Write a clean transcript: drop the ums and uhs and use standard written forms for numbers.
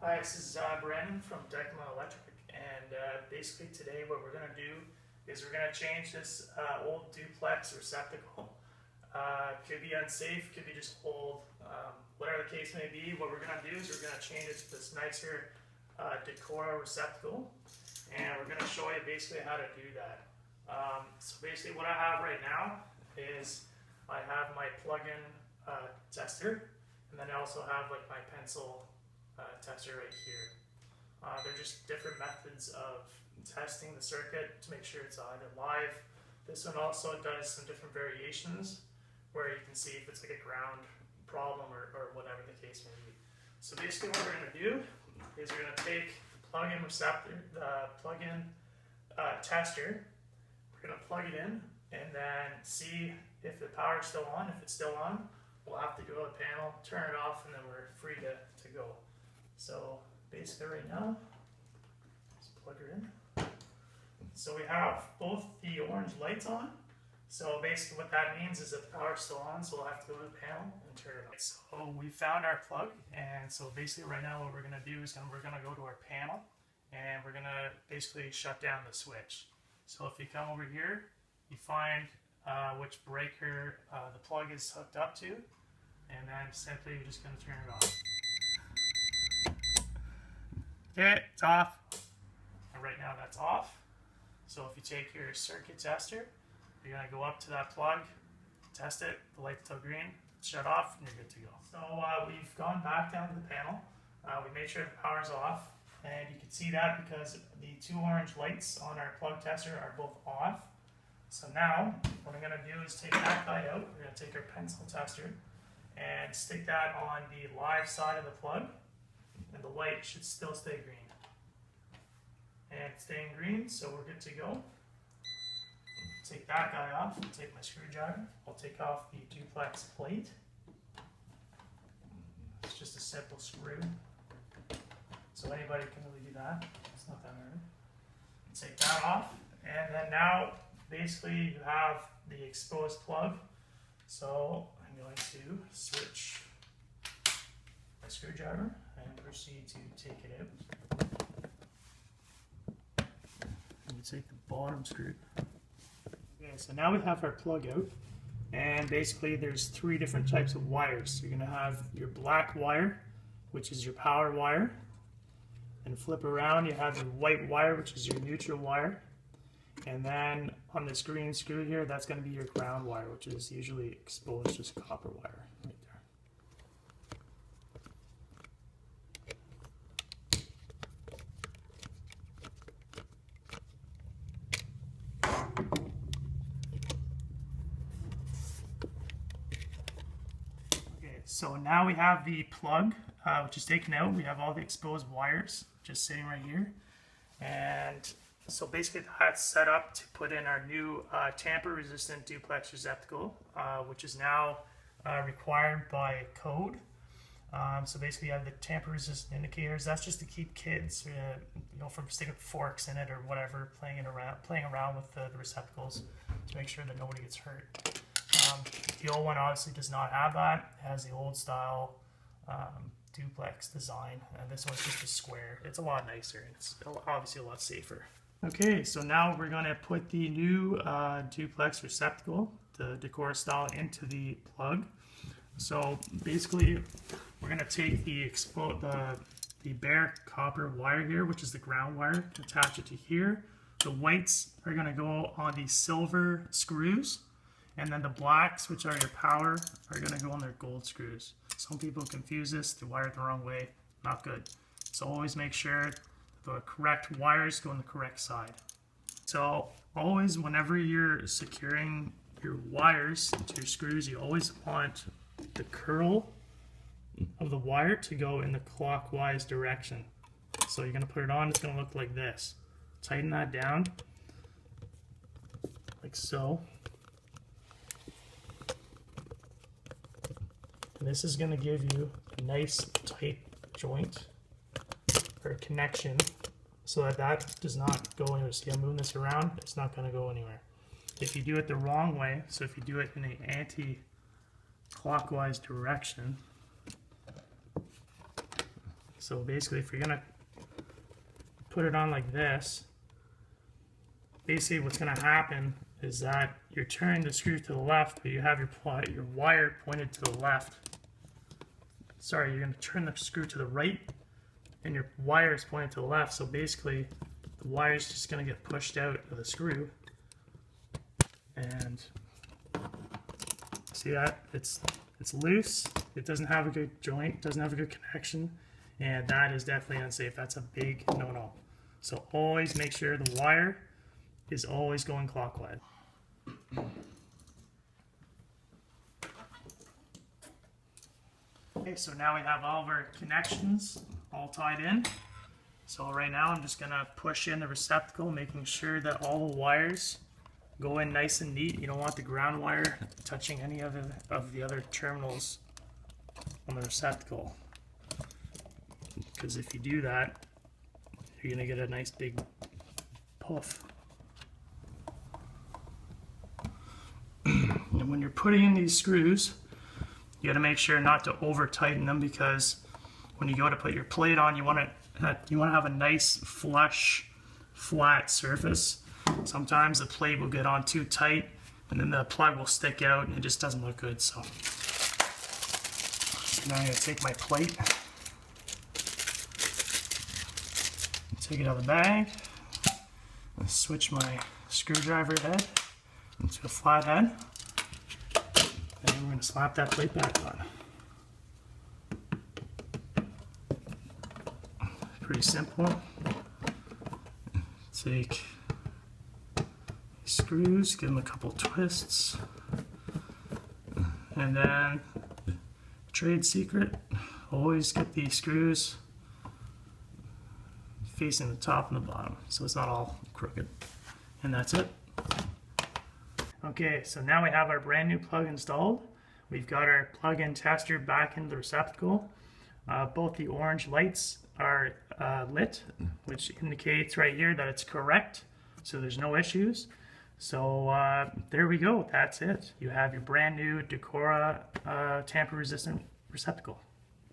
Hi, this is Brandon from Dijkema Electric, and basically today what we're going to do is we're going to change this old duplex receptacle. Could be unsafe, could be just old, whatever the case may be. What we're going to do is we're going to change it to this nicer Dijkema receptacle, and we're going to show you basically how to do that. So basically what I have right now is I have my plug-in tester, and then I also have like my pencil tester right here. They're just different methods of testing the circuit to make sure it's either live. This one also does some different variations where you can see if it's like a ground problem or whatever the case may be. So basically what we're going to do is we're going to take the plug-in receptor, the plug-in tester, we're going to plug it in and then see if the power's still on. If it's still on, we'll have to go to the panel, turn it off, and then we're free to go. So basically right now, let's plug her in. So we have both the orange lights on. So basically what that means is that the power's still on, so we'll have to go to the panel and turn it on. So we found our plug, and so basically right now what we're going to do is we're going to go to our panel, and we're going to basically shut down the switch. So if you come over here, you find which breaker the plug is hooked up to, and then simply you're just going to turn it off. Okay, it's off. And right now that's off. So if you take your circuit tester, you're going to go up to that plug, test it, the light's still green, shut off, and you're good to go. So we've gone back down to the panel. We made sure the power's off, and you can see that because the two orange lights on our plug tester are both off. So now what I'm going to do is take that guy out. We're going to take our pencil tester and stick that on the live side of the plug, and the light should still stay green. And it's staying green, so we're good to go. Take that guy off, take my screwdriver, I'll take off the duplex plate. It's just a simple screw, so anybody can really do that, it's not that hard. Take that off, and then now basically you have the exposed plug, so I'm going to switch my screwdriver and proceed to take it out. And you take the bottom screw. Okay, so now we have our plug out, and basically there's three different types of wires. So you're going to have your black wire, which is your power wire, and flip around you have your white wire, which is your neutral wire, and then on this green screw here, that's going to be your ground wire, which is usually exposed just copper wire right there. So now we have the plug, which is taken out. We have all the exposed wires just sitting right here. And so basically that's set up to put in our new Tamper Resistant duplex receptacle, which is now required by code. So basically you have the Tamper Resistant indicators. That's just to keep kids, from sticking forks in it or whatever, playing around with the receptacles to make sure that nobody gets hurt. The old one obviously does not have that. It has the old style duplex design, and this one's just a square. It's a lot nicer. It's obviously a lot safer. Okay, so now we're going to put the new duplex receptacle, the Dijkema style, into the plug. So basically, we're going to take the bare copper wire here, which is the ground wire, attach it to here. The whites are going to go on the silver screws. And then the blacks, which are your power, are going to go on their gold screws. Some people confuse this, they wire it the wrong way. Not good. So always make sure the correct wires go on the correct side. So always, whenever you're securing your wires to your screws, you always want the curl of the wire to go in the clockwise direction. So you're going to put it on, it's going to look like this. Tighten that down, like so. And this is going to give you a nice tight joint or connection so that does not go anywhere. See, I'm moving this around, it's not going to go anywhere. If you do it the wrong way, so if you do it in an anti-clockwise direction, So basically, if you're gonna put it on like this, basically what's gonna happen is that you're turning the screw to the left, but you have your wire pointed to the left. Sorry, you're gonna turn the screw to the right, and your wire is pointed to the left. So basically, the wire is just gonna get pushed out of the screw, and see that it's loose. It doesn't have a good joint, doesn't have a good connection, and that is definitely unsafe. That's a big no-no. So always make sure the wire is always going clockwise. Okay, so now we have all of our connections all tied in. So right now I'm just gonna push in the receptacle, making sure that all the wires go in nice and neat. You don't want the ground wire touching any of the other terminals on the receptacle, because if you do that, you're gonna get a nice big puff. And when you're putting in these screws, you got to make sure not to over tighten them, because when you go to put your plate on, you want to have a nice flush, flat surface. Sometimes the plate will get on too tight, and then the plug will stick out, and it just doesn't look good. So now I'm going to take my plate, take it out of the bag, and switch my screwdriver head into a flat head, and we're going to slap that plate back on. Pretty simple. Take these screws, give them a couple twists, and then trade secret, always get these screws facing the top and the bottom so it's not all crooked. And that's it. Okay, so now we have our brand new plug installed. We've got our plug-in tester back in the receptacle. Both the orange lights are lit, which indicates right here that it's correct, so there's no issues. So there we go, that's it. You have your brand new Dijkema tamper resistant receptacle.